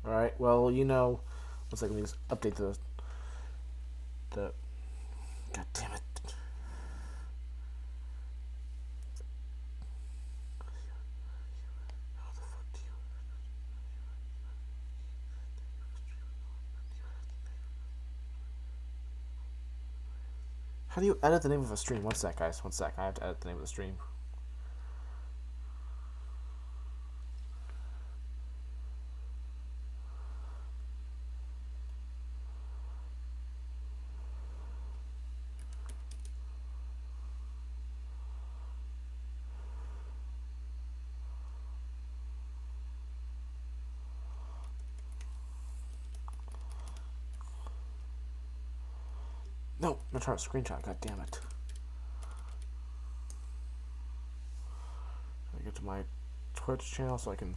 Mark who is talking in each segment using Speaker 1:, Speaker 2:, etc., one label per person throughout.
Speaker 1: Alright, well, one second, let me just update the. God damn it. How do you edit the name of a stream? One sec, guys. One sec. I have to edit the name of the stream. No, I'm not trying to screenshot. God damn it. I get to my Twitch channel so I can.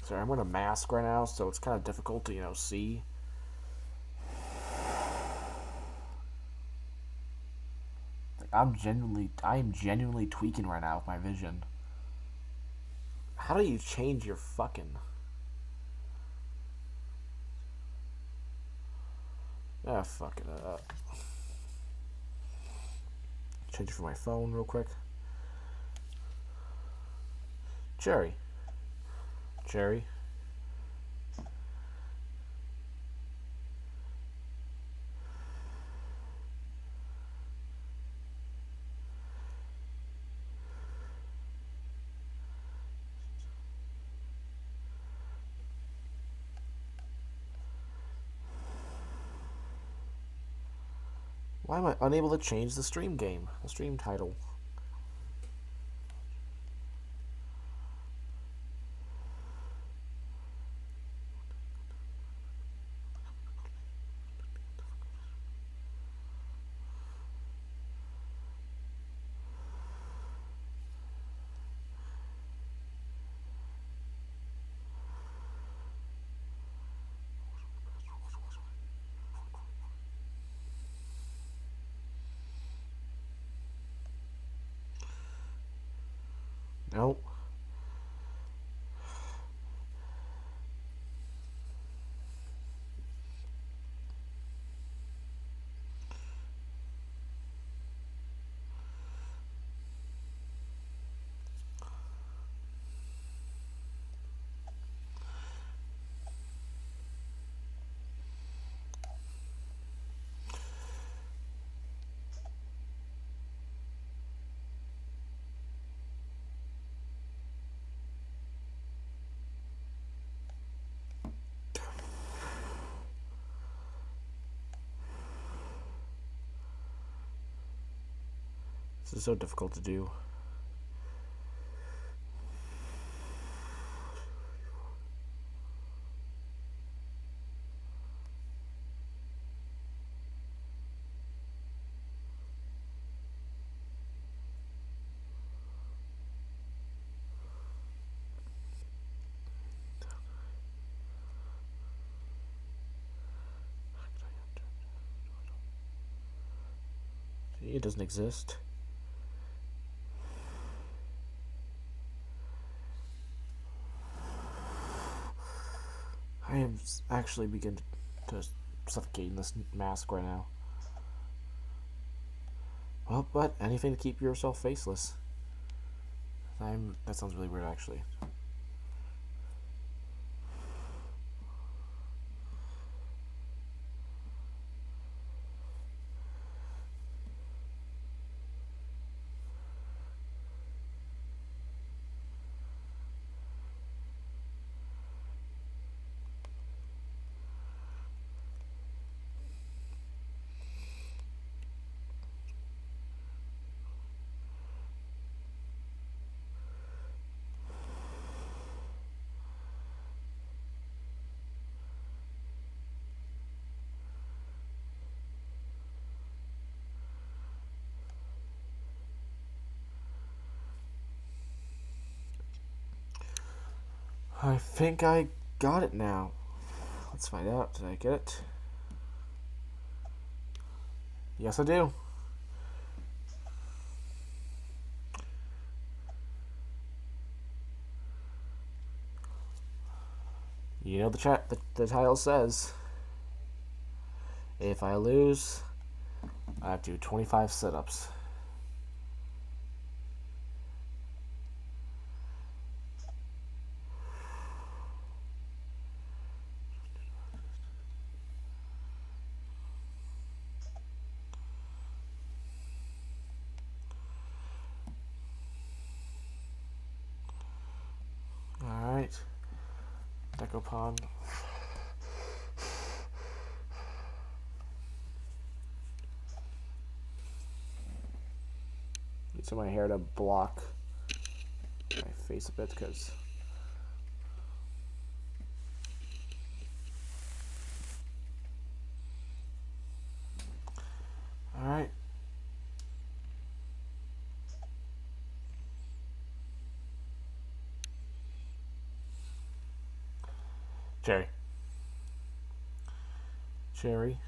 Speaker 1: Sorry, I'm wearing a mask right now, so it's kind of difficult to see. Like I am genuinely tweaking right now with my vision. How do you change your fucking? Ah, fuck it up. Change it for my phone real quick. Jerry. Why am I unable to change the stream title? No. This is so difficult to do. See, it doesn't exist. I am actually beginning to suffocate in this mask right now. Well, but anything to keep yourself faceless. That sounds really weird, actually. I think I got it now. Let's find out. Did I get it? Yes, I do. You know the title says, if I lose, I have to do 25 sit-ups. Alright. Decopon. Need some of my hair to block my face a bit because. Alright. Cherry. Cherry.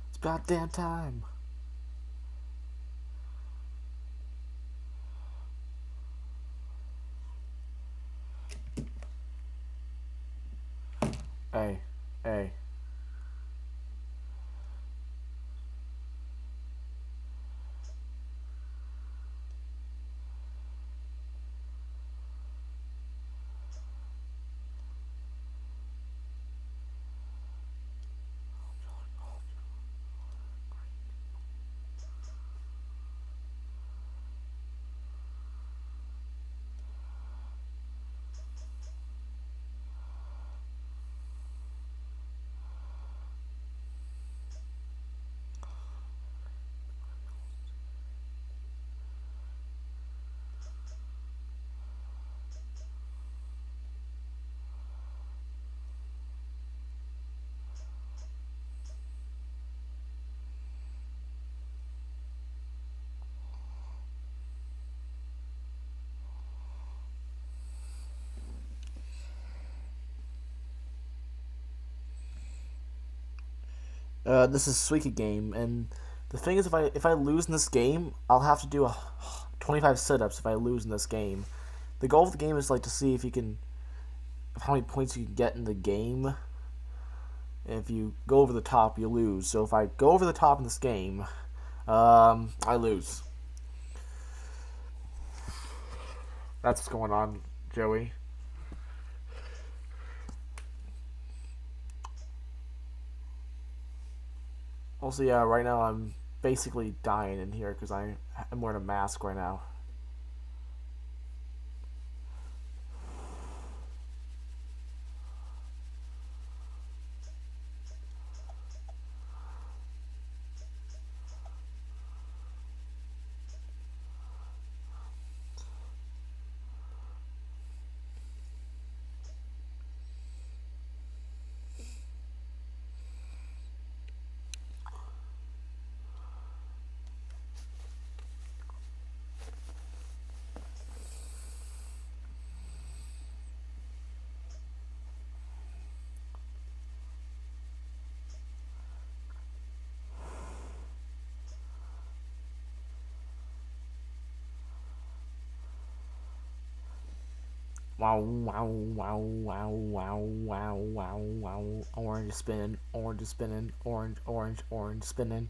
Speaker 1: It's about damn time. Hey. Hey. This is Suika game, and the thing is, if I lose in this game, I'll have to do 25 sit-ups if I lose in this game. The goal of the game is like to see if you can, how many points you can get in the game. And if you go over the top, you lose. So if I go over the top in this game, I lose. That's what's going on, Joey. Also, yeah, right now I'm basically dying in here because I'm wearing a mask right now. Wow, wow, wow, wow, wow, wow, wow, wow. Orange spinning, orange spinning, orange, orange, orange spinning.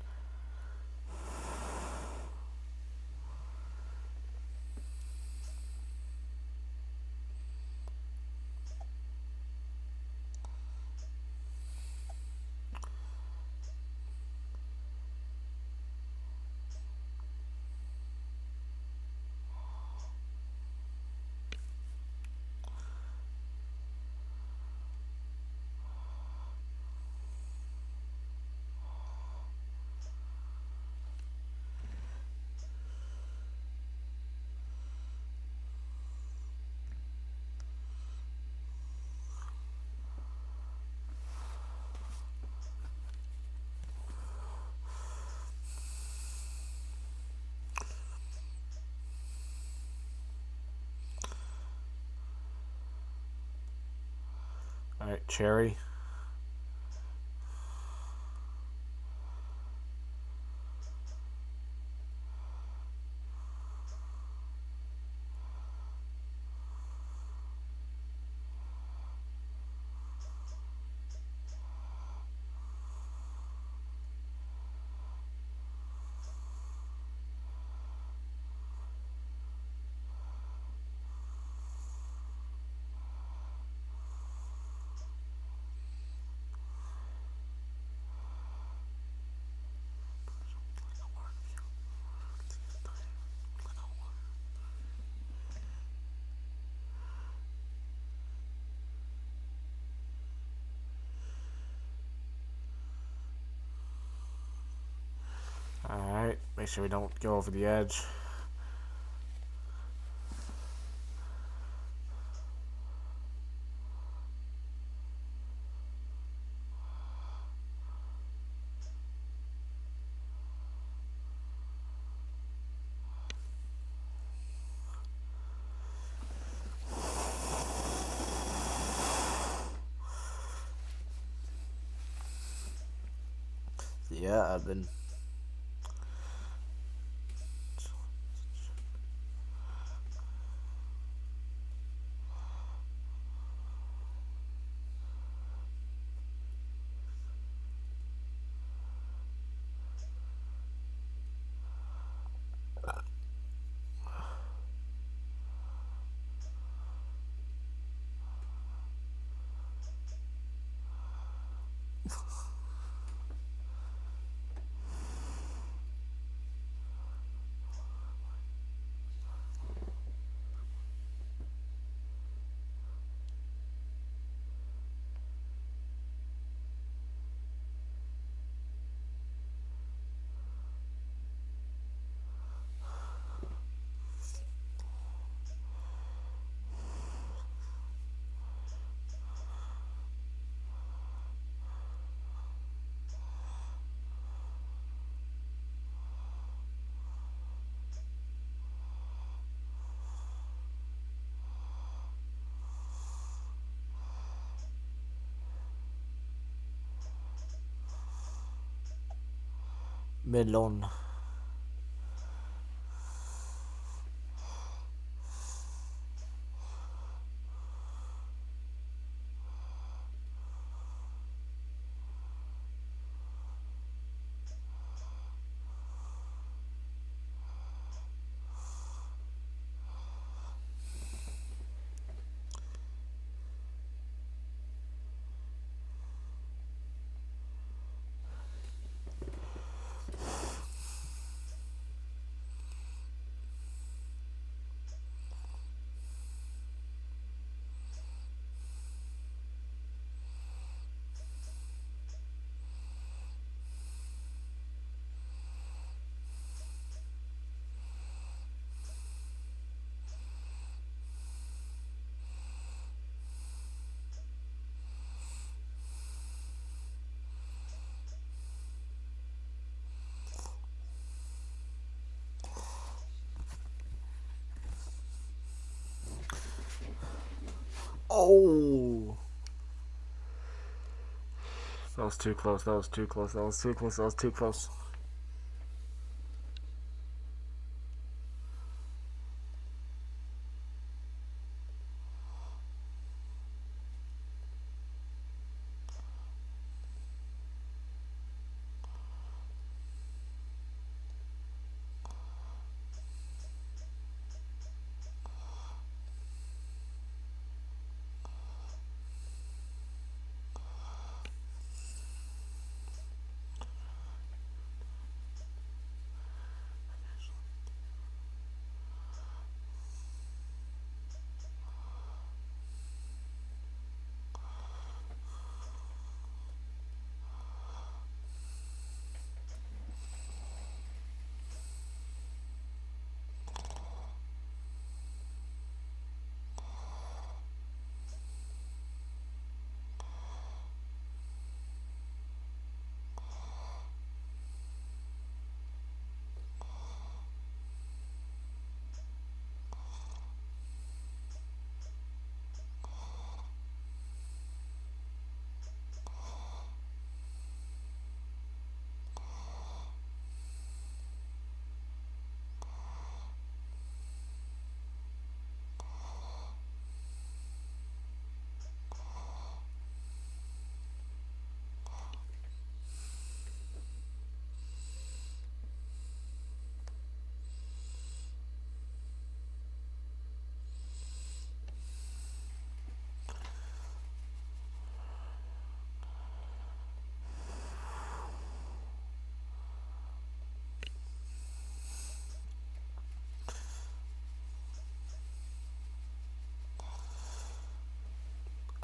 Speaker 1: Alright, cherry. Alright, make sure we don't go over the edge. Yeah, I've been. Melon. Oh! That was too close. That was too close. That was too close. That was too close.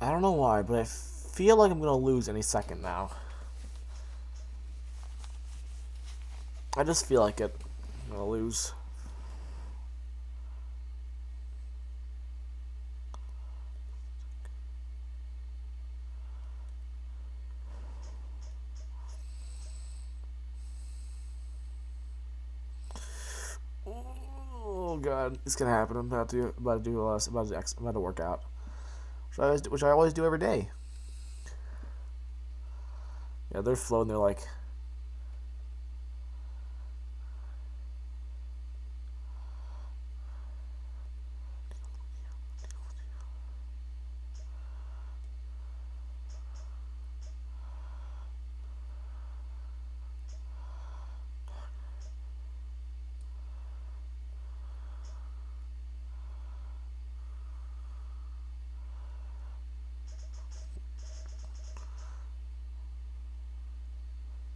Speaker 1: I don't know why, but I feel like I'm gonna lose any second now. I just feel like it. I'm gonna lose. Oh god, it's gonna happen. I'm about to work out, which I always do every day. Yeah, they're floating. They're like,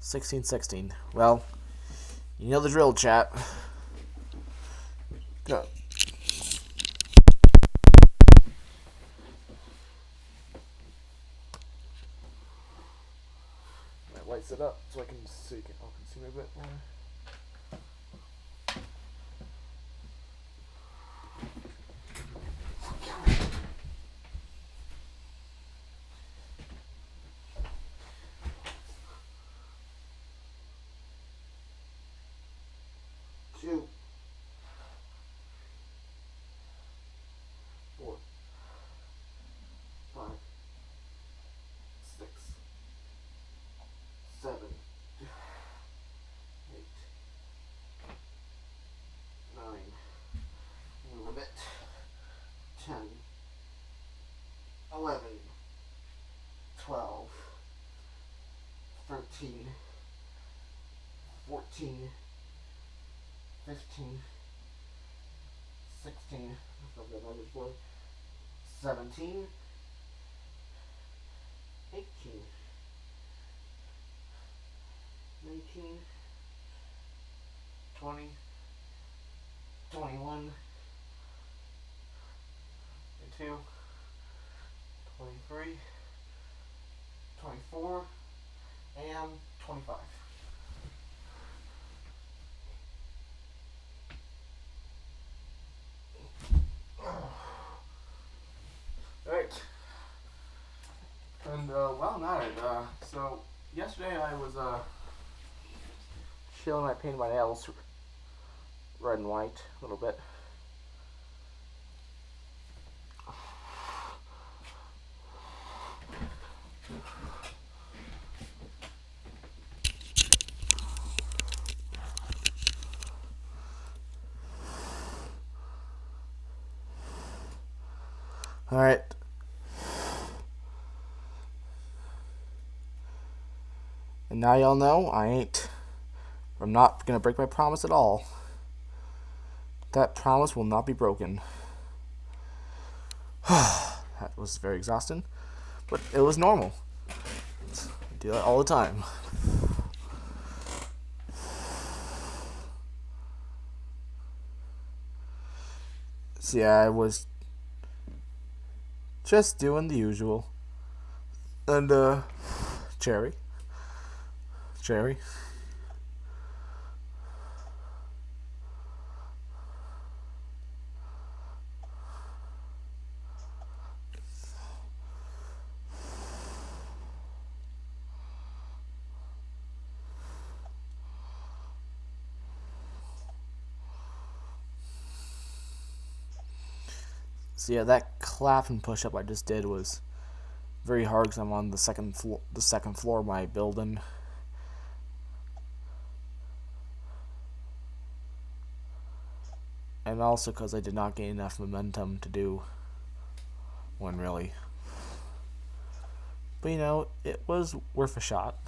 Speaker 1: 16-16. Well, you know the drill, chat. Go. Lights it up so I'll consume a bit more. Two, 4, 5, 6, 7, 8, 9, a little bit, 10, 11, 12, 13, 14, 15, 16, 17, 18, 19, 20, 21, 22, 23, 24, and 25. Alright. And, while I'm at it, so, yesterday I was, chilling. I painted my nails red and white a little bit. Alright. And now y'all know I'm not gonna break my promise at all. That promise will not be broken. That was very exhausting, but it was normal. I do that all the time. So yeah, I was just doing the usual. And, Cherry. So yeah, that clap and push up I just did was very hard because I'm on the second floor of my building. And also because I did not gain enough momentum to do one really. But you know, it was worth a shot.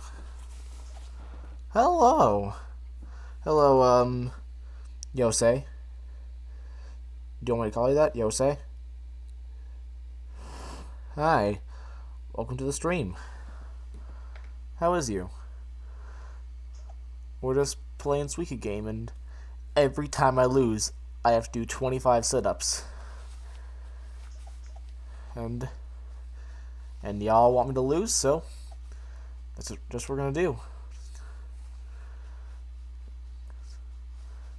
Speaker 1: Hello, Yosei. Do you want me to call you that, Yosei? Hi, welcome to the stream. How is you? We're just playing Suika game, and every time I lose, I have to do 25 sit-ups. And And y'all want me to lose, so that's just what we're gonna do.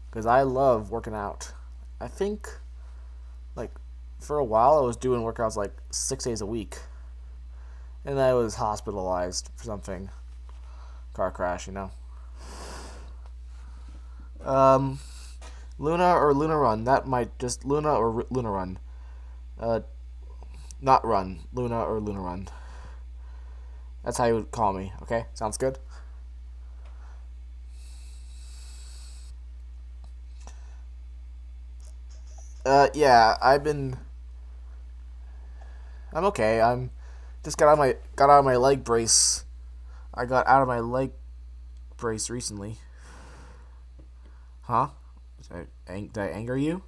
Speaker 1: Because I love working out. I think, like, for a while I was doing workouts like 6 days a week. And I was hospitalized for something. Car crash, you know. Luna or Luna Run. That might just Luna or Luna Run. Not Run. Luna or Luna Run. That's how you would call me. Okay, sounds good. Yeah, I'm okay. I'm just got out of my leg brace. I got out of my leg brace recently. Huh? Did I anger you?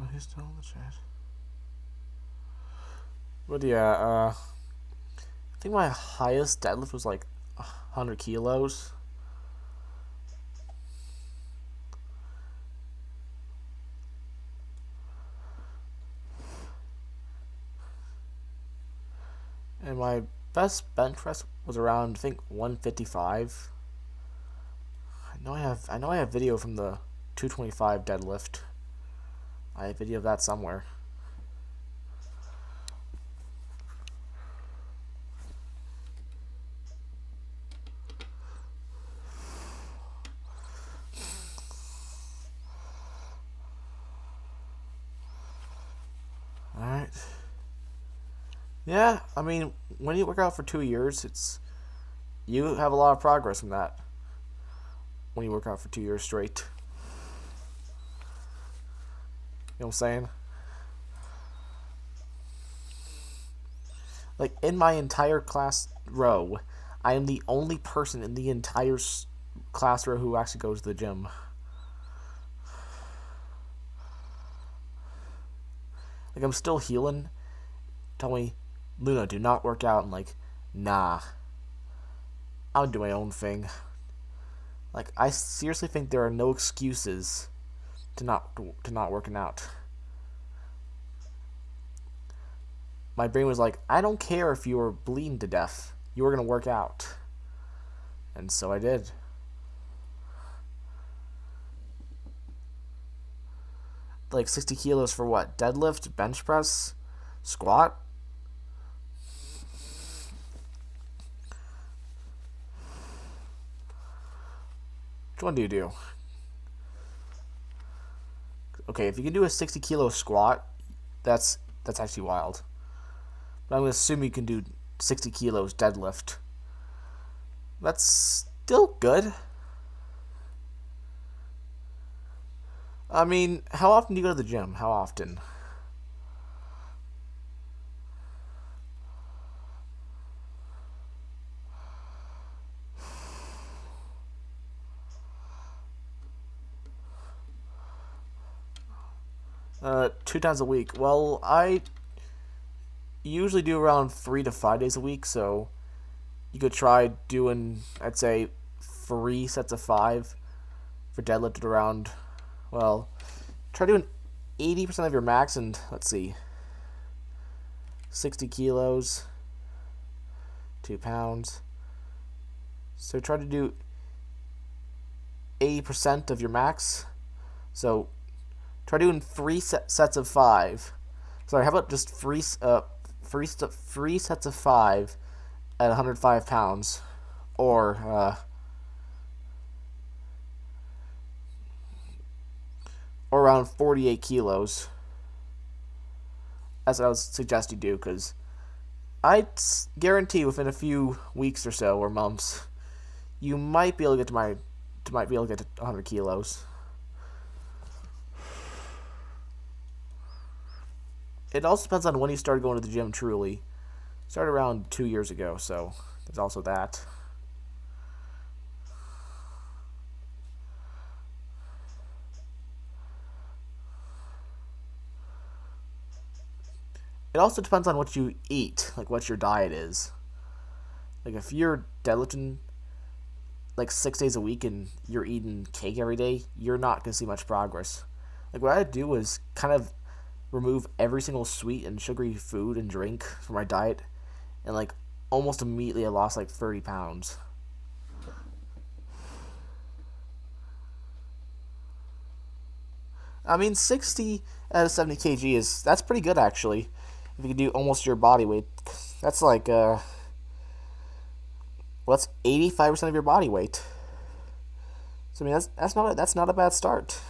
Speaker 1: Oh, he's still in the chat. But yeah, I think my highest deadlift was like 100 kilos. And my best bench press was around, I think, 155. I know I have video from the 225 deadlift. I have video of that somewhere. Alright. Yeah, I mean, when you work out for 2 years, you have a lot of progress from that. When you work out for 2 years straight. You know what I'm saying? Like, in my entire class row, I am the only person in the entire class row who actually goes to the gym. Like, I'm still healing. Tell me, Luna, do not work out. And like, nah. I'll do my own thing. Like, I seriously think there are no excuses to not working out. My brain was like, I don't care if you were bleeding to death. You were gonna work out. And so I did. Like 60 kilos for what? Deadlift, bench press, squat? Which one do you do? Okay, if you can do a 60 kilo squat, that's actually wild. But I'm gonna assume you can do 60 kilos deadlift. That's still good. I mean, how often do you go to the gym? How often? Two times a week. Well, I usually do around 3 to 5 days a week, so you could try doing, I'd say, 3 sets of 5 for deadlift at around, well, try doing 80% of your max and, let's see, 60 kilos, 2 pounds. So try to do 80% of your max. So try doing 3 sets of 5. Sorry, how about just three sets of 5 at 105 pounds, or around 48 kilos. That's what I would suggest you do, because I guarantee within a few weeks or so, or months, you might be able to get to 100 kilos. It also depends on when you started going to the gym truly. Started around 2 years ago, so there's also that. It also depends on what you eat, like what your diet is. Like if you're deadlifting like 6 days a week and you're eating cake every day, you're not gonna see much progress. Like what I do is kind of remove every single sweet and sugary food and drink from my diet, and like almost immediately I lost like 30 pounds. I mean, 60 out of 70 kg is that's pretty good actually. If you can do almost your body weight, that's like well, that's 85% of your body weight. So I mean, that's not a bad start.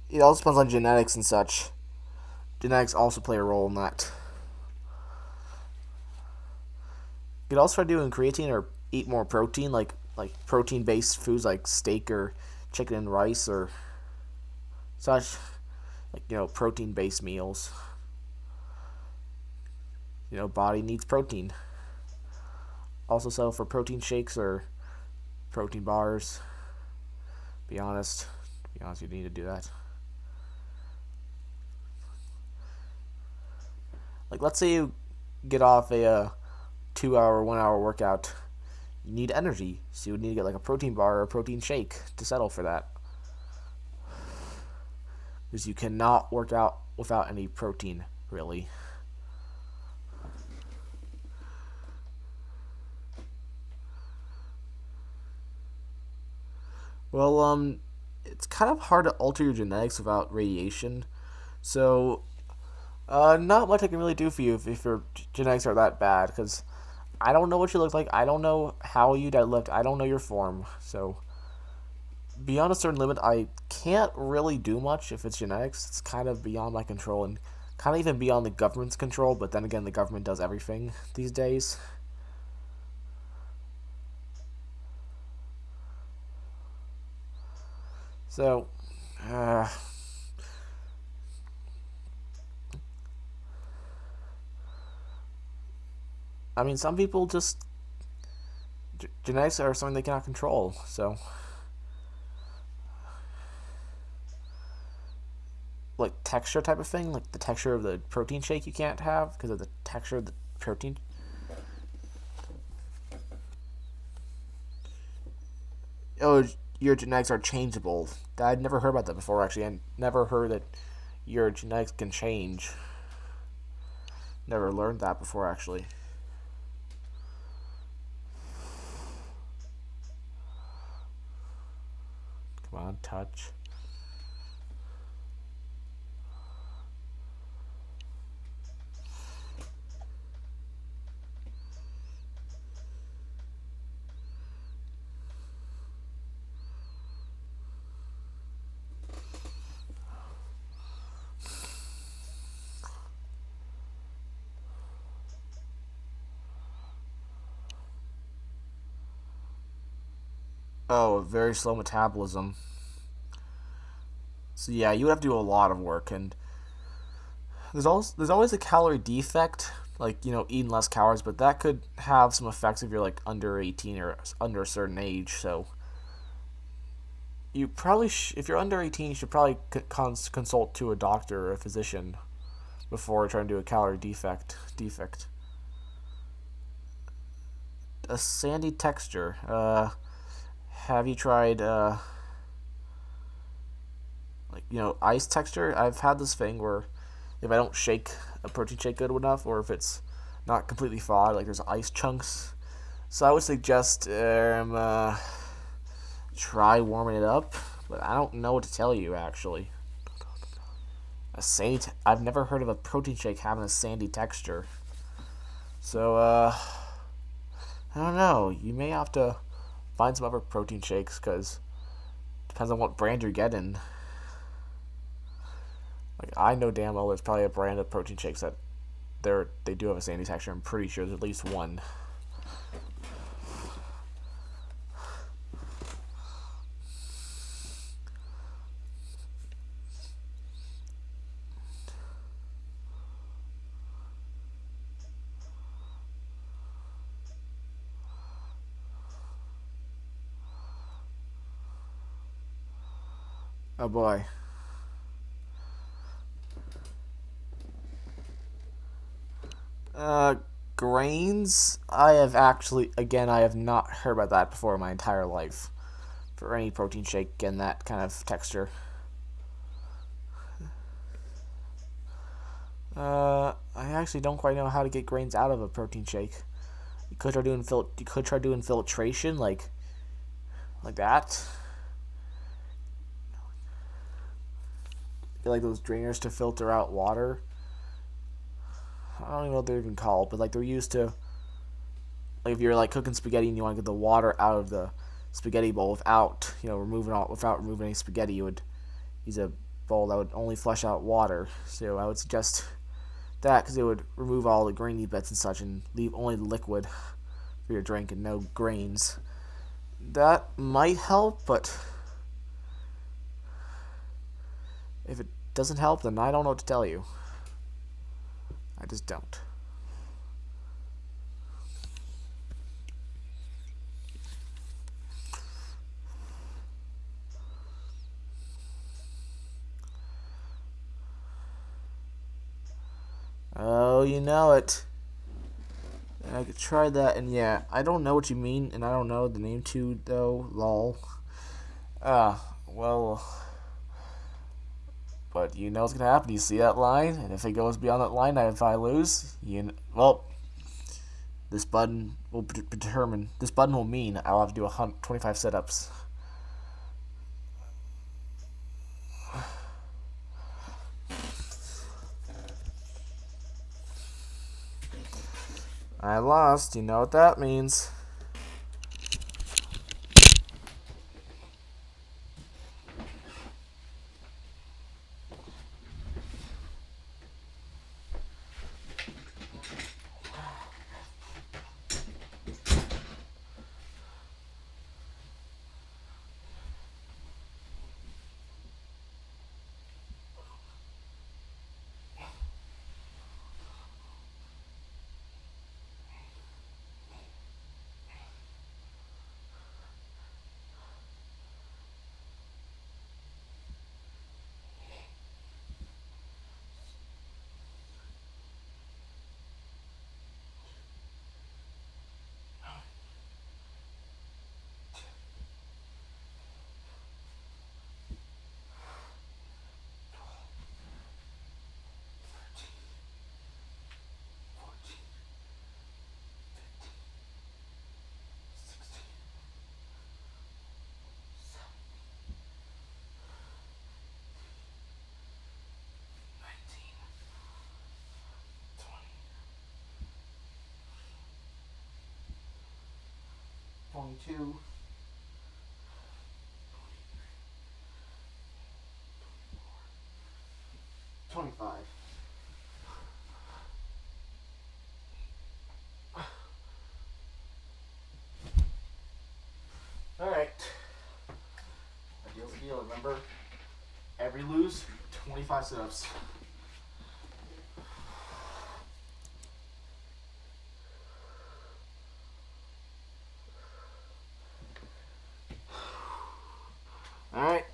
Speaker 1: It also depends on genetics and such. Genetics also play a role in that. You could also try doing creatine or eat more protein, like protein based foods like steak or chicken and rice or such. Like protein based meals. Body needs protein. Also sell for protein shakes or protein bars. Be honest. Be honest, you need to do that. Like let's say you get off a 2 hour, 1 hour workout. You need energy, so you would need to get like a protein bar or a protein shake to settle for that. Because you cannot work out without any protein, really. Well, it's kind of hard to alter your genetics without radiation. So, not much I can really do for you if your genetics are that bad. Because I don't know what you look like. I don't know how you deadlift. I don't know your form. So, beyond a certain limit, I can't really do much if it's genetics. It's kind of beyond my control and kind of even beyond the government's control. But then again, the government does everything these days. So, uh, I mean, some people just genetics are something they cannot control. So, like texture type of thing, like the texture of the protein shake you can't have because of the texture of the protein. Oh, your genetics are changeable. I'd never heard about that before. Actually, I never heard that your genetics can change. Never learned that before. Actually, come on, touch. Oh, very slow metabolism. So yeah, you would have to do a lot of work, and there's always a calorie defect, like eating less calories, but that could have some effects if you're like under 18 or under a certain age. So you probably if you're under 18, you should probably consult to a doctor or a physician before trying to do a calorie defect. A sandy texture. Have you tried like ice texture? I've had this thing where if I don't shake a protein shake good enough, or if it's not completely thawed, like there's ice chunks. So I would suggest try warming it up, but I don't know what to tell you actually. A sandy. I've never heard of a protein shake having a sandy texture. So I don't know. You may have to find some other protein shakes because depends on what brand you're getting. Like I know damn well there's probably a brand of protein shakes that they do have a sandy texture. I'm pretty sure there's at least one. Oh boy. Uh, Grains? I have actually, again, I have not heard about that before in my entire life. For any protein shake and that kind of texture. I actually don't quite know how to get grains out of a protein shake. You could try doing filtration like that. Get like those drainers to filter out water. I don't even know what they're even called, but like they're used to, like if you're like cooking spaghetti and you want to get the water out of the spaghetti bowl without removing any spaghetti, you would use a bowl that would only flush out water. So I would suggest that because it would remove all the grainy bits and such and leave only the liquid for your drink and no grains. That might help, but if it doesn't help, then I don't know what to tell you. I just don't. Oh, you know it. I could try that, and yeah, I don't know what you mean, and I don't know the name too, though. Lol. Well, but you know what's gonna happen. You see that line, and if it goes beyond that line, if I lose, this button will determine. This button will mean I'll have to do 25 sit-ups. I lost. You know what that means. Two. 25. Alright. A deal's a deal. Remember, every lose, 25 sit-ups. Alright.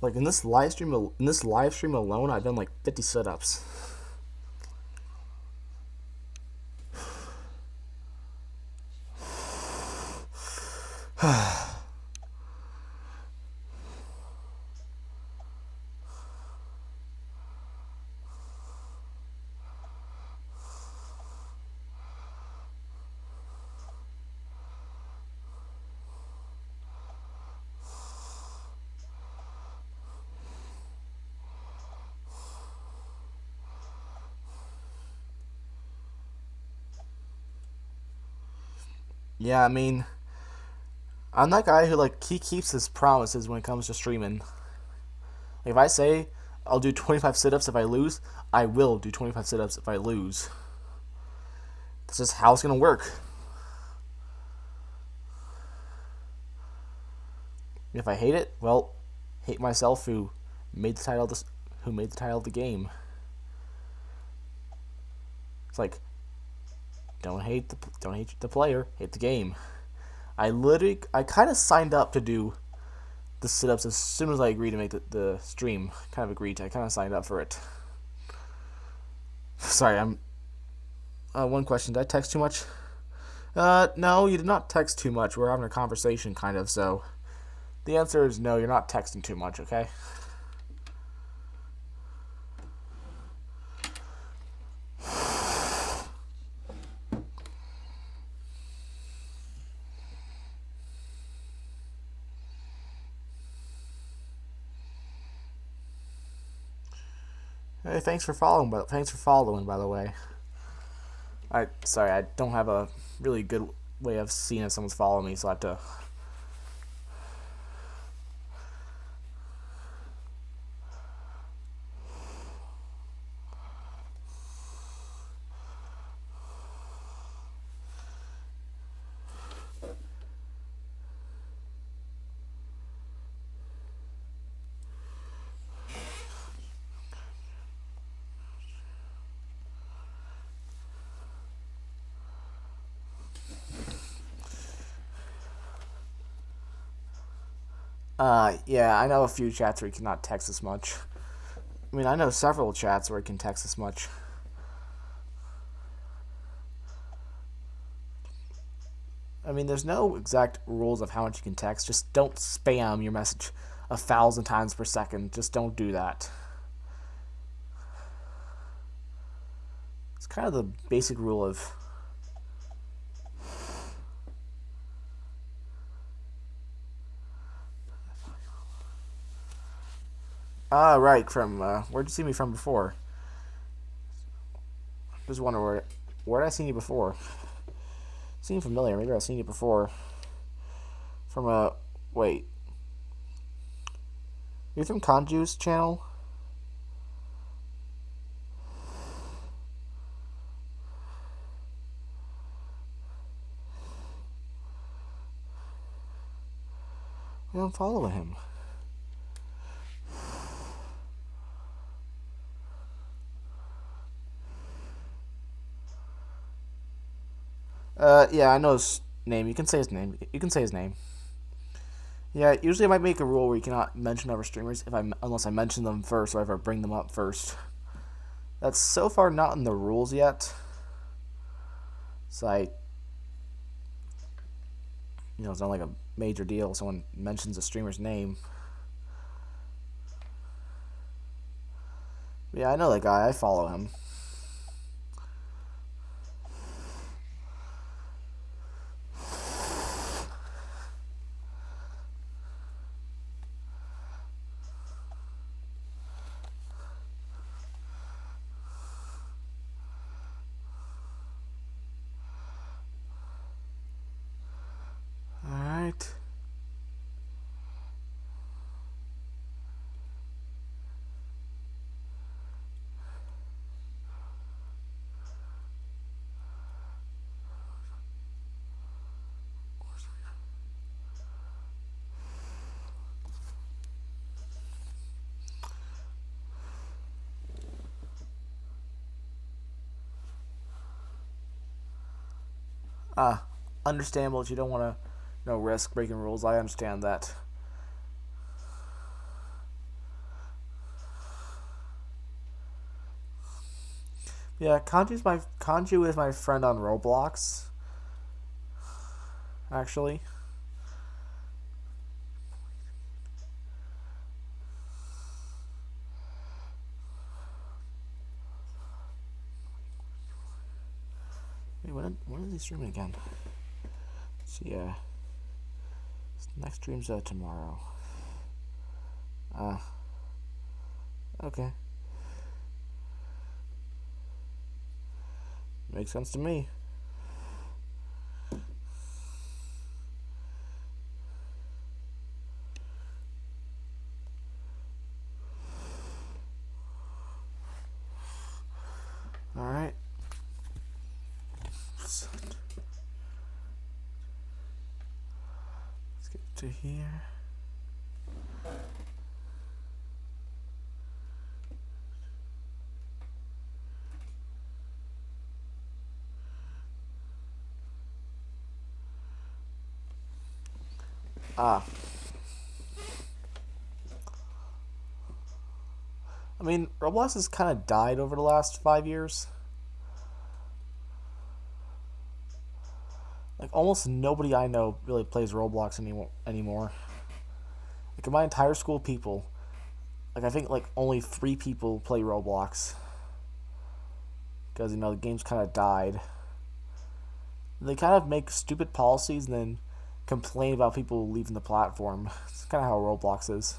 Speaker 1: Like in this live stream alone, I've done like 50 sit-ups. Yeah, I mean, I'm that guy who like he keeps his promises when it comes to streaming. Like if I say I'll do 25 sit-ups if I lose, I will do 25 sit-ups if I lose. That's just how it's gonna work. If I hate it, well, hate myself who made the title of the game. It's like, don't hate the player, hate the game. I kind of signed up to do the sit-ups as soon as I agreed to make the stream. Kind of agreed to. I kind of signed up for it. Sorry, I'm. One question: did I text too much? No, you did not text too much. We're having a conversation, kind of. So, the answer is no. You're not texting too much. Okay. Hey, thanks for following. By the way. Sorry, I don't have a really good way of seeing if someone's following me, so I have to. Yeah, I know a few chats where you cannot text as much. I mean, I know several chats where you can text as much. I mean, there's no exact rules of how much you can text. Just don't spam your message 1,000 times per second. Just don't do that. It's kind of the basic rule of. Right. From where'd you see me from before? Just wonder where did I seen you before? Seem familiar. Maybe I've seen you before. From wait. You're from Conju's channel? I don't follow him. Yeah, I know his name. You can say his name. You can say his name. Yeah, usually I might make a rule where you cannot mention other streamers unless I mention them first or if I bring them up first. That's so far not in the rules yet. So it's not like a major deal if someone mentions a streamer's name. Yeah, I know that guy. I follow him. Alright. Understandable that you don't want to risk breaking rules. I understand that. Yeah, Kanju is my friend on Roblox. Actually. Wait, when is he streaming again? So yeah. Next stream's tomorrow. Okay. Makes sense to me. Alright. Let's get to here. Ah, I mean, Roblox has kind of died over the last 5 years. Like almost nobody I know really plays Roblox anymore. Like in my entire school, of people, like I think like only 3 people play Roblox because the game's kind of died. They kind of make stupid policies and then complain about people leaving the platform. It's kind of how Roblox is.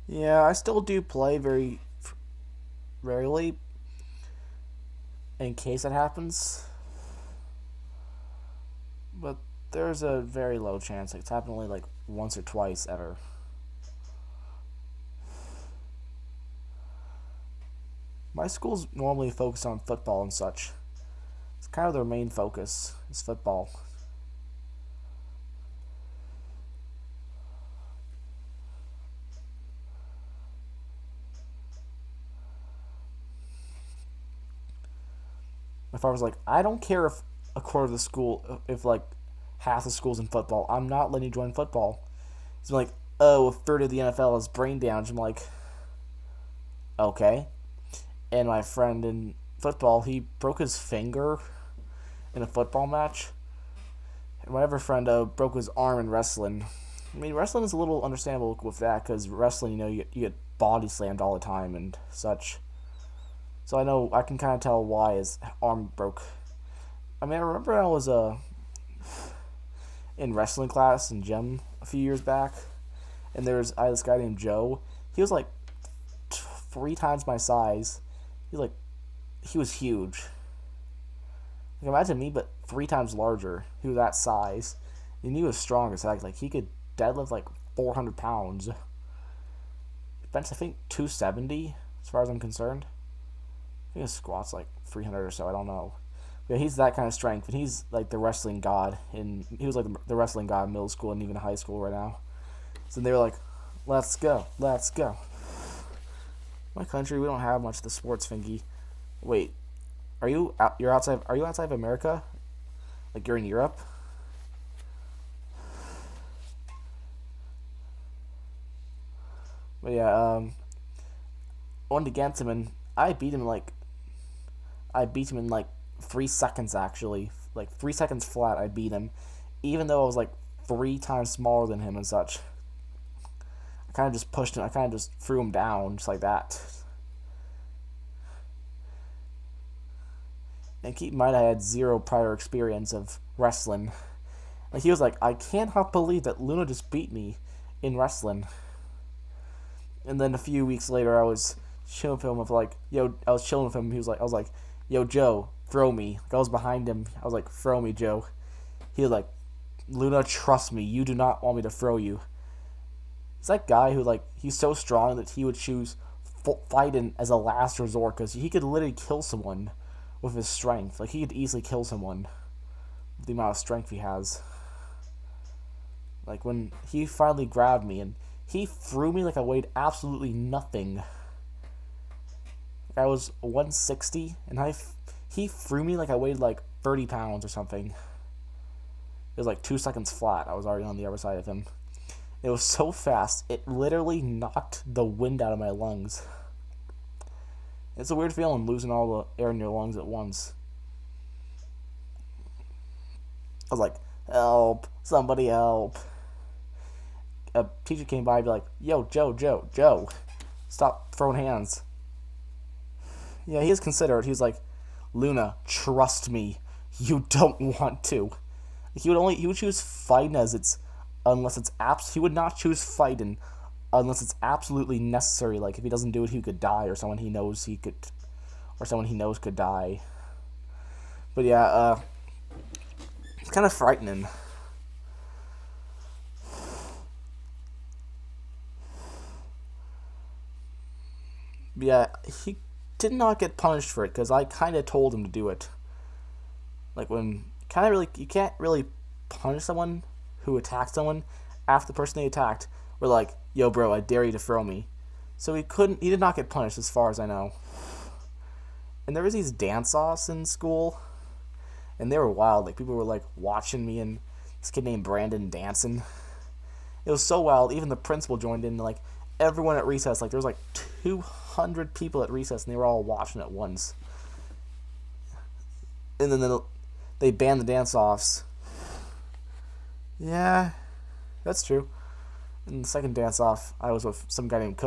Speaker 1: Yeah, I still do play very rarely in case it happens, but there's a very low chance. Like, it's happened only like once or twice ever. My school's normally focused on football and such. It's kind of their main focus is football. My father was like, I don't care if a quarter of the school, if like half the school's in football, I'm not letting you join football. He's like, oh, a third of the NFL has brain damage. I'm like, okay. And my friend in football, he broke his finger in a football match. And my other friend broke his arm in wrestling. I mean, wrestling is a little understandable with that because wrestling, you get body slammed all the time and such. So I know I can kind of tell why his arm broke. I mean, I remember I was in wrestling class in gym a few years back, and I had this guy named Joe. He was like 3 times my size. He was huge. Like imagine me, but 3 times larger. He was that size, and he was strong as heck. Like he could deadlift like 400 pounds. Bench I think 270 as far as I'm concerned. I think his squat's like 300 or so. I don't know. But he's that kind of strength, and he's like the wrestling god. And he was like the wrestling god in middle school and even high school right now. So they were like, "Let's go, let's go." My country, we don't have much of the sports thingy. Wait, You're outside. Are you outside of America? Like you're in Europe? But yeah, I went against him and I beat him in like 3 seconds actually. Like 3 seconds flat, I beat him, even though I was like 3 times smaller than him and such. I kind of just pushed him. I kind of just threw him down just like that. And keep in mind, I had zero prior experience of wrestling. Like he was like, I cannot believe that Luna just beat me in wrestling. And then a few weeks later, I was chilling with him with like, yo, I was chilling with him. I was like, yo, Joe, throw me. Like I was behind him. I was like, throw me, Joe. He was like, Luna, trust me. You do not want me to throw you. It's that guy who like he's so strong that he would choose fighting as a last resort because he could literally kill someone with his strength. Like he could easily kill someone with the amount of strength he has. Like when he finally grabbed me and he threw me like I weighed absolutely nothing. Like I was 160 and he threw me like I weighed like 30 pounds or something. It was like 2 seconds flat. I was already on the other side of him. It was so fast, it literally knocked the wind out of my lungs. It's a weird feeling losing all the air in your lungs at once. I was like, help, somebody help. A teacher came by and be like, yo, Joe, stop throwing hands. Yeah, he is considerate. He was like, Luna, trust me, you don't want to. He would choose fighting he would not choose fighting unless it's absolutely necessary. Like if he doesn't do it, he could die, or someone he knows he could or someone he knows could die. But yeah, it's kind of frightening. But yeah, he did not get punished for it because I kind of told him to do it. Like when you can't really punish someone who attacked someone after the person they attacked were like, "Yo, bro, I dare you to throw me." So he did not get punished as far as I know. And there was these dance-offs in school, and they were wild. Like people were like watching me and this kid named Brandon dancing. It was so wild. Even the principal joined in. Like everyone at recess, like there was like 200 people at recess, and they were all watching at once. And then they banned the dance-offs. Yeah, that's true. In the second dance-off, I was with some guy named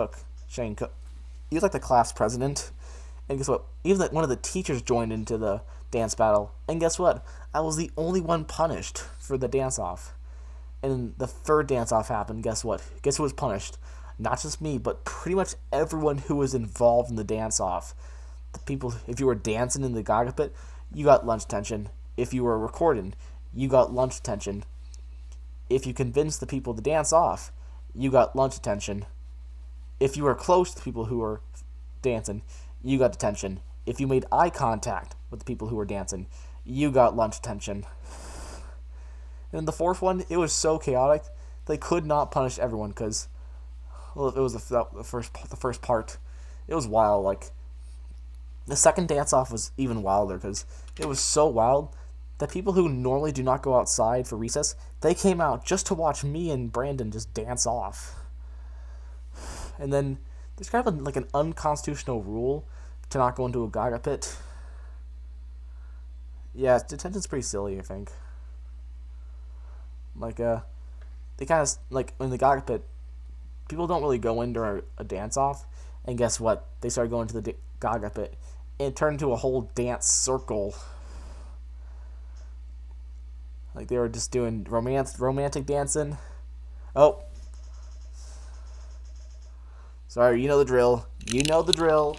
Speaker 1: Shane Cook. He was like the class president. And guess what? Even one of the teachers joined into the dance battle. And guess what? I was the only one punished for the dance-off. And the third dance-off happened. Guess what? Guess who was punished? Not just me, but pretty much everyone who was involved in the dance-off. The people, if you were dancing in the Gaga pit, you got lunch detention. If you were recording, you got lunch detention. If you convinced the people to dance off, you got lunch detention. If you were close to the people who were dancing, you got detention. If you made eye contact with the people who were dancing, you got lunch detention. And the fourth one, it was so chaotic, they could not punish everyone because, well, it was the first part. It was wild. Like the second dance-off was even wilder because it was so wild that people who normally do not go outside for recess, they came out just to watch me and Brandon just dance off. And then there's kind of like an unconstitutional rule to not go into a Gaga pit. Yeah, detention's pretty silly, I think. Like, they kind of, like, in the Gaga pit, people don't really go in during a dance-off, and guess what? They started going to the Gaga pit, and it turned into a whole dance circle. Like, they were just doing romantic dancing. Oh. Sorry, you know the drill. You know the drill.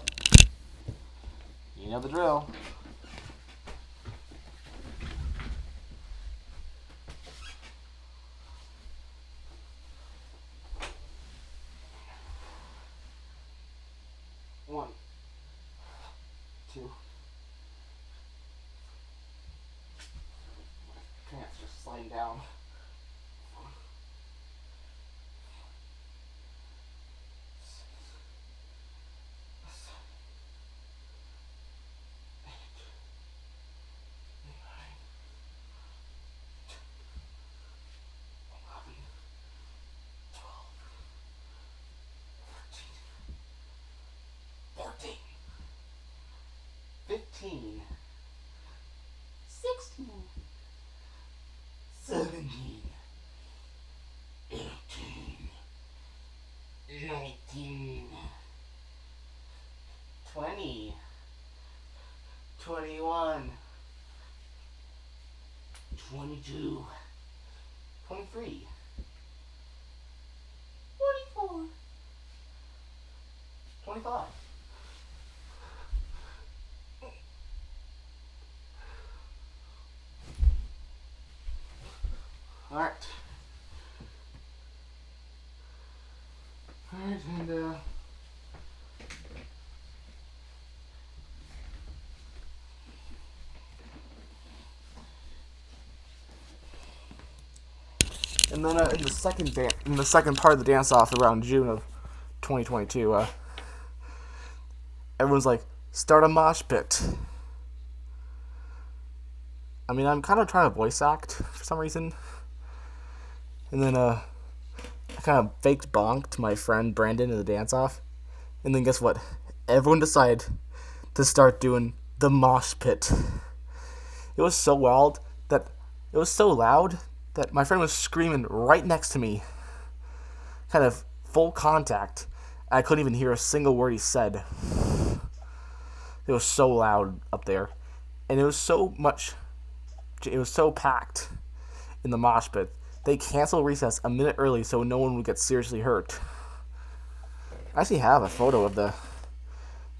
Speaker 1: You know the drill. One. Two. My pants just sliding down. $15, $16, $17, $18, $19, $20, $21, $22, $23, $24, $25. Alright. Alright, and then in the second part of the dance off around June of 2022, everyone's like, start a mosh pit. I mean, I'm kind of trying to voice act for some reason. And then, I kind of faked bonked my friend Brandon in the dance-off. And then guess what? Everyone decided to start doing the mosh pit. It was so wild that it was so loud that my friend was screaming right next to me. Kind of full contact. I couldn't even hear a single word he said. It was so loud up there. And it was so packed in the mosh pit. They canceled recess a minute early so no one would get seriously hurt. I actually have a photo of the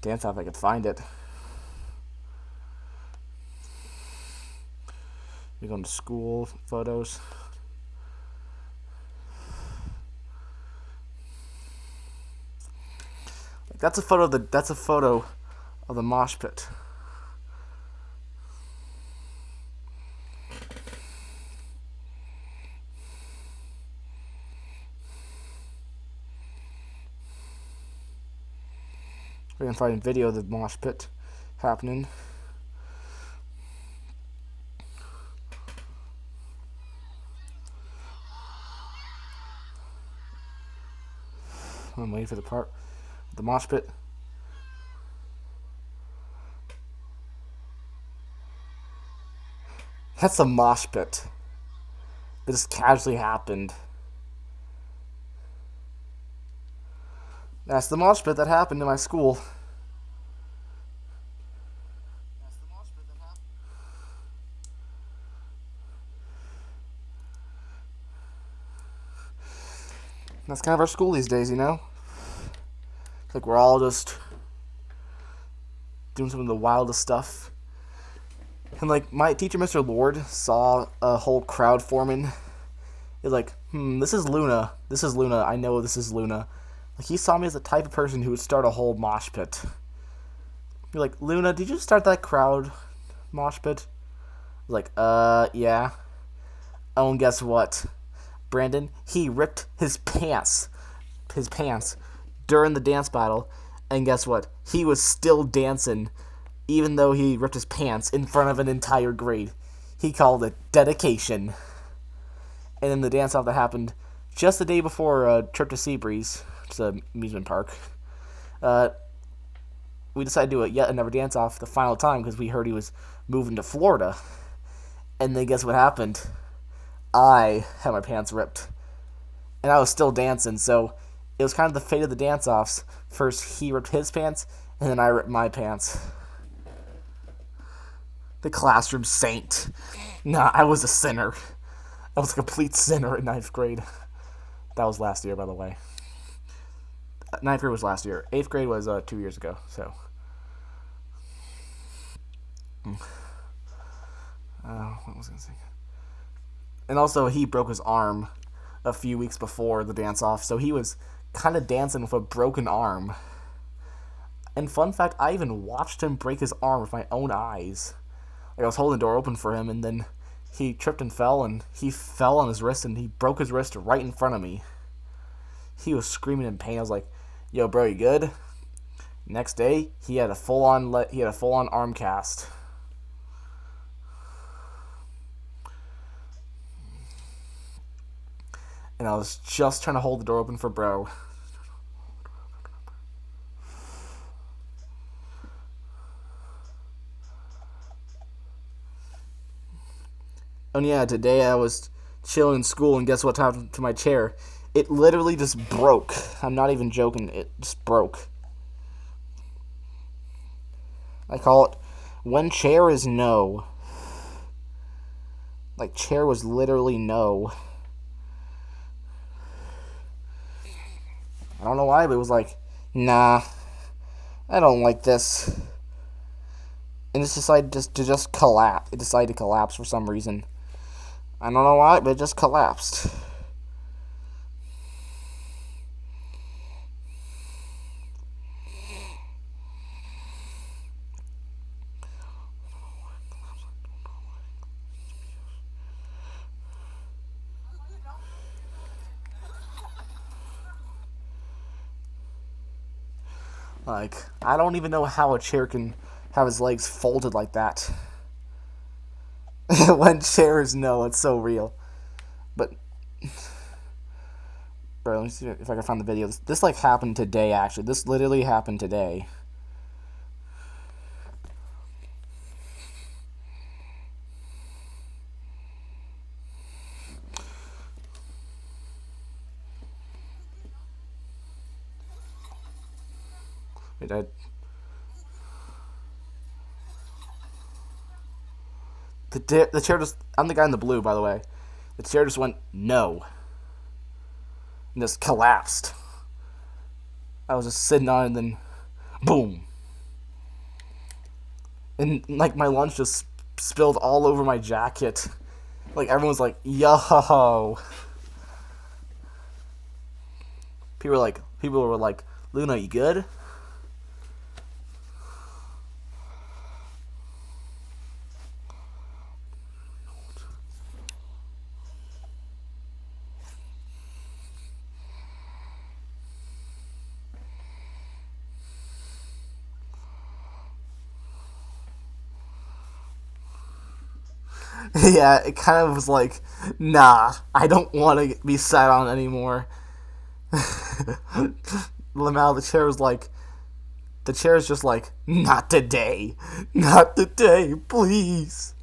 Speaker 1: dance off if I could find it. We go into school photos. That's a photo of the mosh pit. We can find a video of the mosh pit happening. I'm waiting for the part. The mosh pit. That's a mosh pit. It just casually happened. That's the mosh pit that happened in my school. That's kind of our school these days, you know? It's like we're all just doing some of the wildest stuff. And like my teacher, Mr. Lord, saw a whole crowd forming. He's like, this is Luna. This is Luna. I know this is Luna. Like, he saw me as the type of person who would start a whole mosh pit. You're like, Luna, did you start that crowd mosh pit? I was like, yeah. Oh, and guess what? Brandon, he ripped his pants during the dance battle, and guess what? He was still dancing, even though he ripped his pants in front of an entire grade. He called it dedication. And then the dance-off that happened just the day before a trip to Seabreeze, which is an amusement park, we decided to do yet another dance-off the final time because we heard he was moving to Florida. And then guess what happened? I had my pants ripped. And I was still dancing, so it was kind of the fate of the dance-offs. First, he ripped his pants, and then I ripped my pants. The classroom saint. Nah, I was a sinner. I was a complete sinner in 9th grade. That was last year, by the way. 9th grade was last year. 8th grade was 2 years ago, so. What was I going to say? And also, he broke his arm a few weeks before the dance-off, so he was kind of dancing with a broken arm. And fun fact, I even watched him break his arm with my own eyes. Like, I was holding the door open for him, and then he tripped and he fell on his wrist, and he broke his wrist right in front of me. He was screaming in pain. I was like, yo, bro, you good? Next day, he had a full-on arm cast. And I was just trying to hold the door open for bro. And yeah, today I was chilling in school, and guess what happened to my chair? It literally just broke. I'm not even joking. It just broke. I call it when chair is no. Like, chair was literally no. I don't know why, but it was like, nah, I don't like this. And it decided to just collapse. It decided to collapse for some reason. I don't know why, but it just collapsed. Like, I don't even know how a chair can have his legs folded like that. When chairs know, it's so real. But, bro, let me see if I can find the video. This like happened today, actually. This literally happened today. The chair just... I'm the guy in the blue, by the way. The chair just went, no. And just collapsed. I was just sitting on it, and then... boom. And, like, my lunch just spilled all over my jacket. Like everyone's like, yo. People were like, Luna, you good? Yeah, it kind of was like, nah, I don't want to be sat on anymore. Lamau, the chair is just like, not today, not today, please.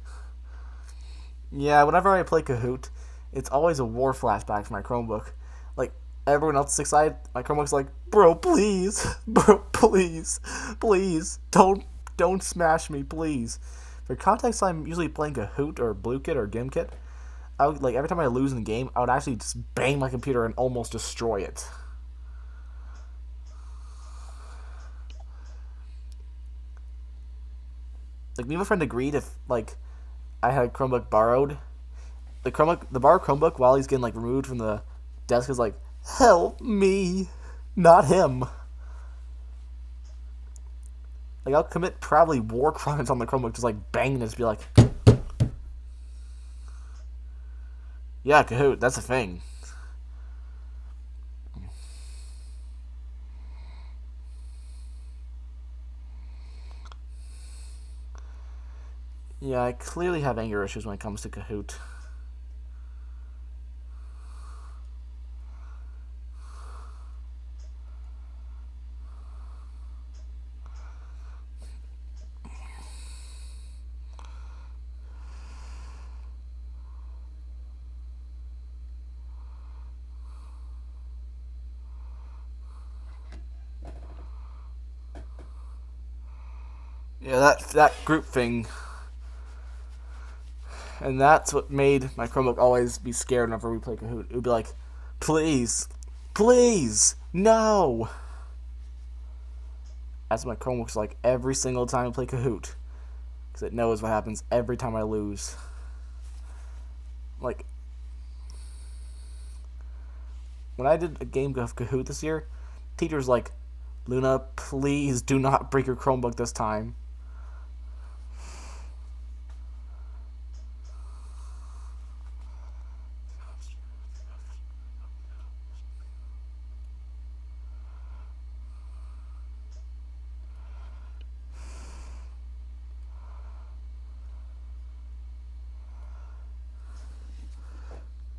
Speaker 1: Yeah, whenever I play Kahoot, it's always a war flashback for my Chromebook. Like, everyone else is excited, my Chromebook's like, bro, please, bro, please, please, don't smash me, please. For context, I'm usually playing Kahoot or BlueKit or GimKit. I would, like, every time I lose in the game, I would actually just bang my computer and almost destroy it. Like, me and my friend agreed if, like, I had a Chromebook borrowed, the borrowed Chromebook, while he's getting, like, removed from the desk, is like, help me, not him. Like, I'll commit probably war crimes on the Chromebook, just, like, banging it, just be like, yeah, Kahoot, that's a thing. Yeah, I clearly have anger issues when it comes to Kahoot. Yeah, that group thing, and that's what made my Chromebook always be scared whenever we play Kahoot. It would be like, please, please, no. That's what my Chromebook's like every single time I play Kahoot, because it knows what happens every time I lose. Like, when I did a game of Kahoot this year, teacher's like, Luna, please do not break your Chromebook this time.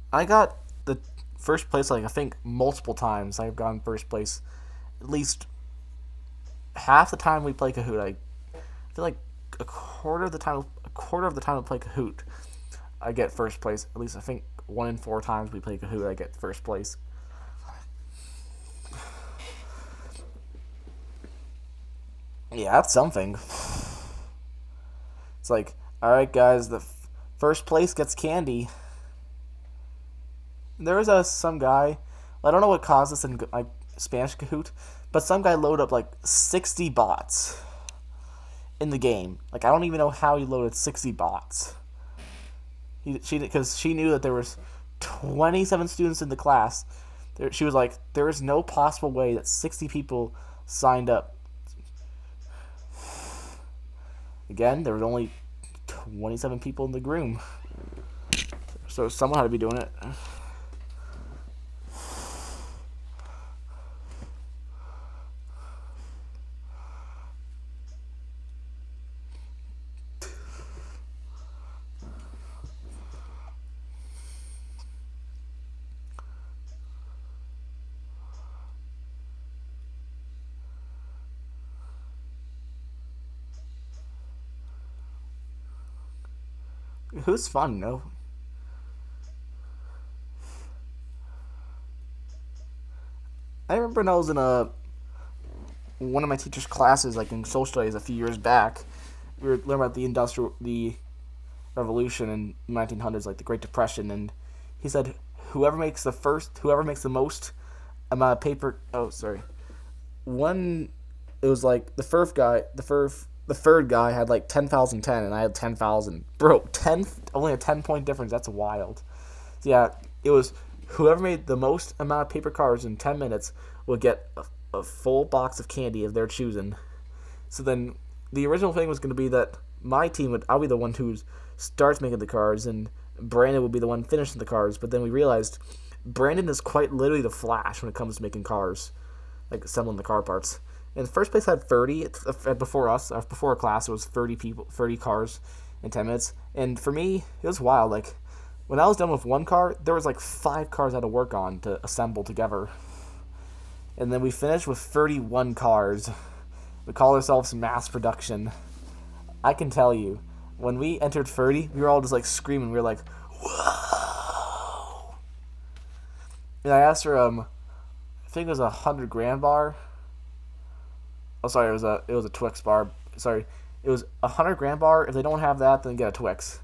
Speaker 1: I got the first place, like, I think multiple times I've gotten first place. At least half the time we play Kahoot, I feel like a quarter of the time we play Kahoot, I get first place. At least I think 1 in 4 times we play Kahoot, I get first place. Yeah, that's something. It's like, all right, guys, the first place gets candy. There was some guy. I don't know what caused this in like Spanish Kahoot, but some guy loaded up like 60 bots in the game. Like, I don't even know how he loaded 60 bots. Because she knew that there was 27 students in the class. She was like, there is no possible way that 60 people signed up. Again, there was only 27 people in the room, so someone had to be doing it. Who's fun, no? I remember when I was in one of my teacher's classes, like in social studies a few years back, we were learning about the revolution in the 1900s, like the Great Depression, and he said whoever makes the most amount of paper. Oh, sorry. One, it was like the first guy, the third guy had like 10,010 and I had 10,000. Bro, only a 10-point difference. That's wild. So yeah, it was whoever made the most amount of paper cards in 10 minutes would get a full box of candy of their choosing. So then the original thing was going to be that my team I'll be the one who starts making the cards and Brandon would be the one finishing the cards. But then we realized Brandon is quite literally the Flash when it comes to making cars, like assembling the car parts. And first place had 30 before us. Before our class, it was 30 cars in 10 minutes. And for me, it was wild. Like when I was done with one car, there was like 5 cars I had to work on to assemble together. And then we finished with 31 cars. We call ourselves mass production. I can tell you, when we entered 30, we were all just like screaming. We were like, "Whoa!" And I asked her, I think it was a 100-gram bar. Oh, sorry, it was a Twix bar. Sorry, it was a 100-gram bar. If they don't have that, then get a Twix.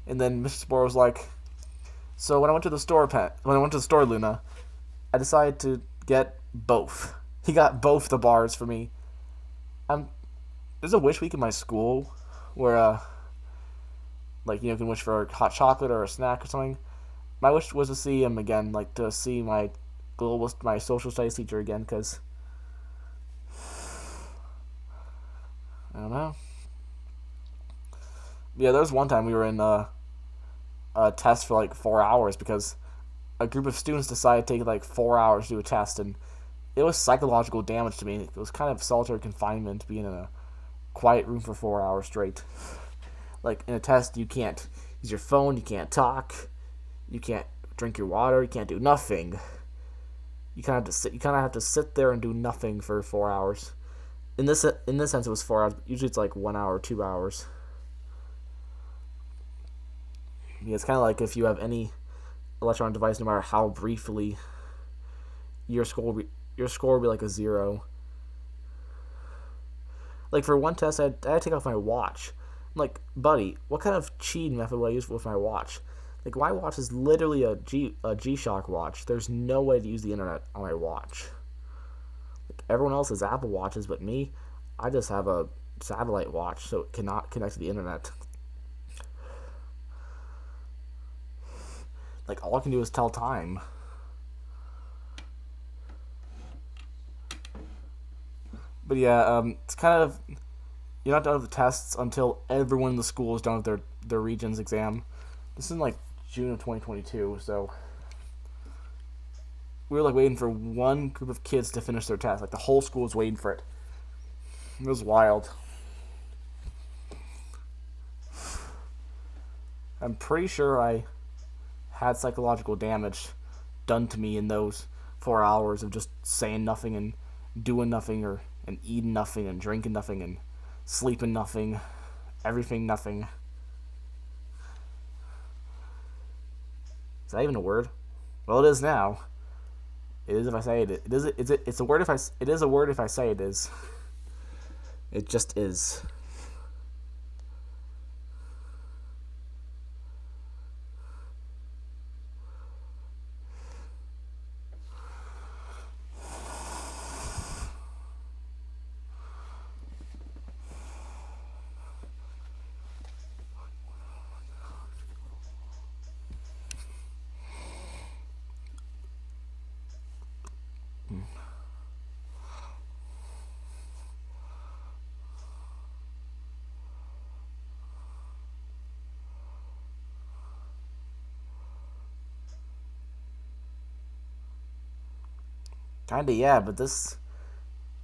Speaker 1: And then Mr. Spore was like, so when I went to the store, Luna, I decided to get both. He got both the bars for me. There's a wish week in my school where, like, you know, you can wish for a hot chocolate or a snack or something. My wish was to see him again, like, to see my social studies teacher again, because I don't know. Yeah, there was one time we were in a test for like 4 hours because a group of students decided to take like 4 hours to do a test, and it was psychological damage to me. It was kind of solitary confinement to be in a quiet room for 4 hours straight. Like in a test, you can't use your phone, you can't talk, you can't drink your water, you can't do nothing. You kind of have to sit there and do nothing for 4 hours. In this sense, it was 4 hours. Usually, it's like 1 hour, 2 hours. Yeah, it's kind of like if you have any electronic device, no matter how briefly, your score will be like a 0. Like for one test, I had to take off my watch. I'm like, buddy, what kind of cheating method would I use with my watch? Like my watch is literally a G-Shock watch. There's no way to use the internet on my watch. Like everyone else has Apple Watches, but me, I just have a satellite watch, so it cannot connect to the internet. Like all I can do is tell time. But yeah, it's kind of, you're not done with the tests until everyone in the school is done with their Regents exam. This is in like June of 2022, so we were like waiting for one group of kids to finish their test. Like the whole school was waiting for it. It was wild. I'm pretty sure I had psychological damage done to me in those 4 hours of just saying nothing and doing nothing, and eating nothing and drinking nothing and sleeping nothing, everything nothing. Is that even a word? Well, it is now. It is if I say it. It is. It's a word if I. It is a word if I say it is. It just is. Kinda, yeah, but this...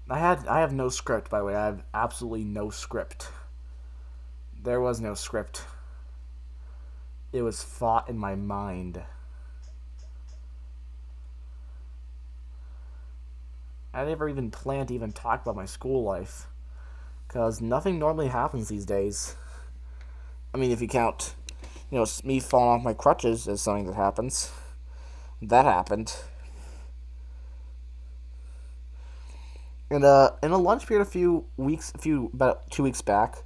Speaker 1: I have no script, by the way. I have absolutely no script. There was no script. It was fought in my mind. I never even planned to even talk about my school life, because nothing normally happens these days. I mean, if you count, me falling off my crutches as something that happens. That happened. And in a lunch period about 2 weeks back,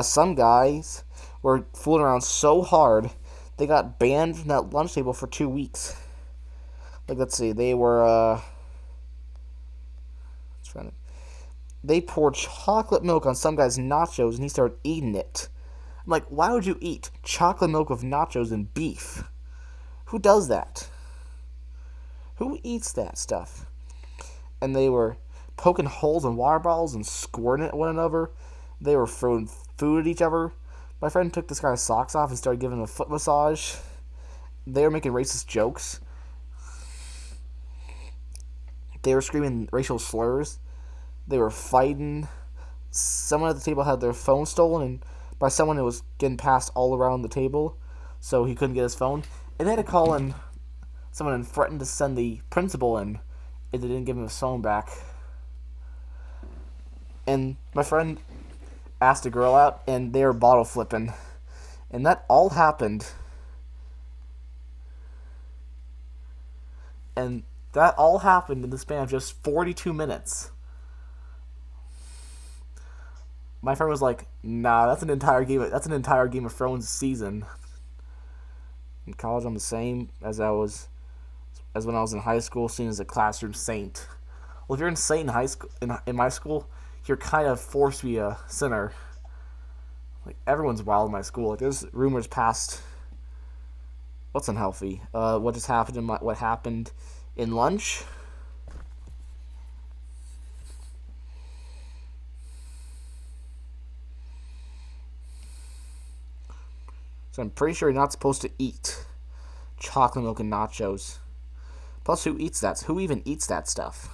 Speaker 1: some guys were fooling around so hard they got banned from that lunch table for 2 weeks. Like, let's see, they were they poured chocolate milk on some guy's nachos and he started eating it. I'm like, why would you eat chocolate milk with nachos and beef? Who does that? Who eats that stuff? And they were poking holes in water bottles and squirting at one another. They were throwing food at each other. My friend took this guy's socks off and started giving him a foot massage. They were making racist jokes. They were screaming racial slurs. They were fighting. Someone at the table had their phone stolen, and by someone it was getting passed all around the table, so he couldn't get his phone. And they had to call in someone and threaten to send the principal in if they didn't give him his phone back. And my friend asked a girl out, and they were bottle flipping. And that all happened. And that all happened in the span of just 42 minutes. My friend was like, "Nah, that's an entire Game of Thrones season." In college, I'm the same as when I was in high school, seen as a classroom saint. Well, if you're in saint in high school, in my school, you're kind of forced to be a sinner. Like, everyone's wild in my school. Like, there's rumors past what's unhealthy. What just happened what happened in lunch. So I'm pretty sure you're not supposed to eat chocolate milk and nachos. Plus, who eats that? Who even eats that stuff?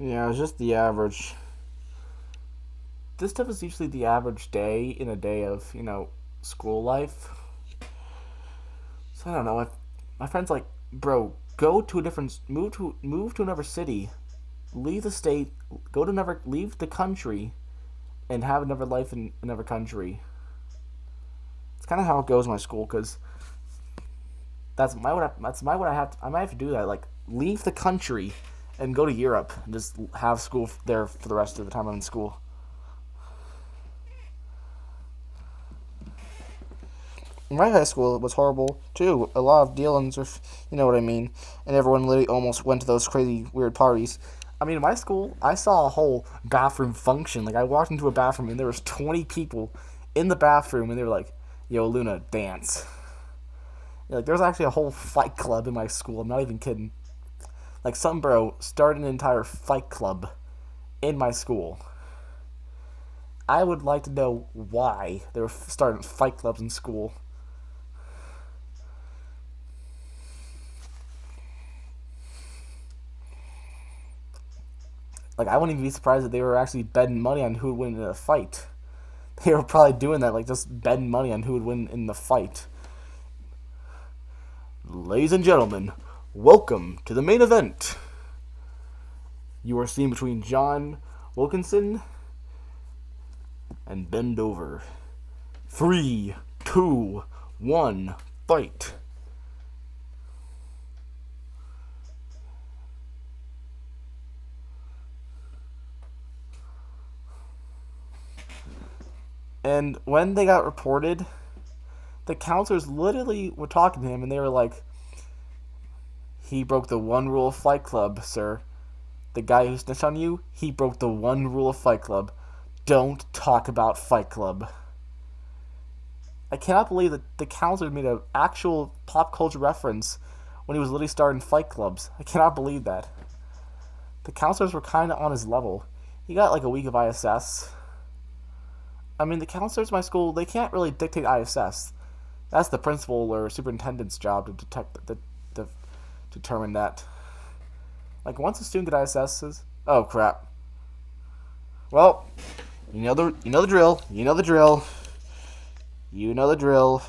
Speaker 1: Yeah, it's just the average. This stuff is usually the average day in a day of, school life. So I don't know. My friend's like, bro, go to a different, move to another city, leave the state, leave the country, and have another life in another country. It's kind of how it goes in my school, because I might have to do that. Like, leave the country and go to Europe and just have school there for the rest of the time I'm in school. My high school was horrible too. A lot of dealings with, you know what I mean, and everyone literally almost went to those crazy weird parties. I mean, in my school, I saw a whole bathroom function. Like, I walked into a bathroom and there was 20 people in the bathroom, and they were like, "Yo, Luna, dance." Like, there was actually a whole fight club in my school. I'm not even kidding. Like, some bro started an entire fight club in my school. I would like to know why they were starting fight clubs in school. Like, I wouldn't even be surprised if they were actually betting money on who would win in a fight. They were probably doing that, like, just betting money on who would win in the fight. Ladies and gentlemen, welcome to the main event. You are seen between John Wilkinson and Bend Over. 3, 2, 1, fight. And when they got reported, the counselors literally were talking to him, and they were like, "He broke the one rule of Fight Club, sir. The guy who snitched on you, he broke the one rule of Fight Club. Don't talk about Fight Club." I cannot believe that the counselor made an actual pop culture reference when he was literally starting fight clubs. I cannot believe that. The counselors were kind of on his level. He got like a week of ISS. I mean, the counselors in my school, they can't really dictate ISS. That's the principal or superintendent's job to determine that. Like, once a student gets ISS's, oh crap. Well, you know the drill. You know the drill. You know the drill.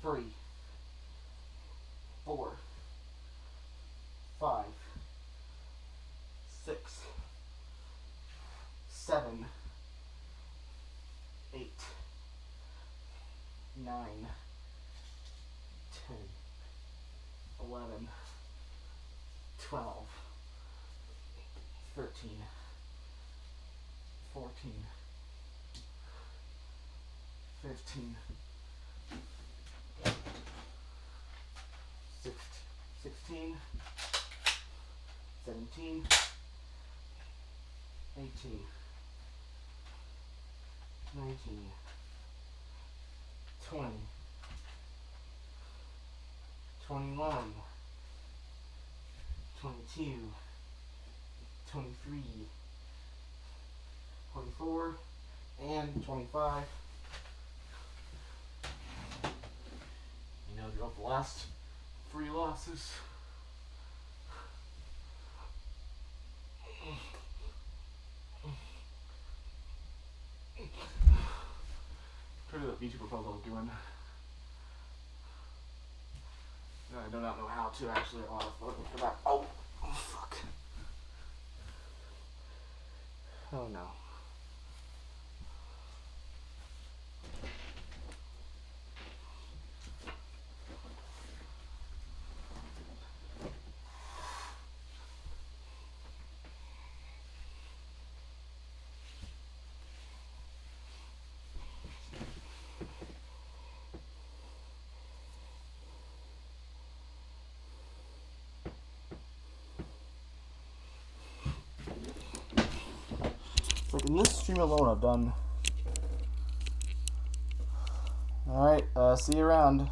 Speaker 1: 3, 4, 5, 6, 7, 8, 9, 10, 11, 12, 13, 14, 15, 16, 17, 18, 19, 20, 21, 22, 23, 24, and 25. You know, drop the last 3 losses. Pretty the VOD proposal I was doing. I do not know how to actually. A lot of looking for that. Oh, fuck. Oh no. Like in this stream alone, I've done. Alright, see you around.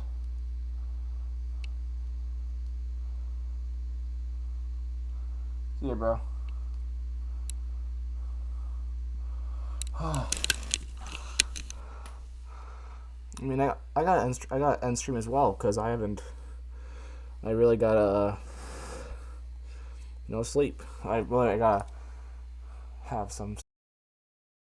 Speaker 1: See ya, bro. I mean, I gotta end stream as well because I really gotta no sleep. I gotta have some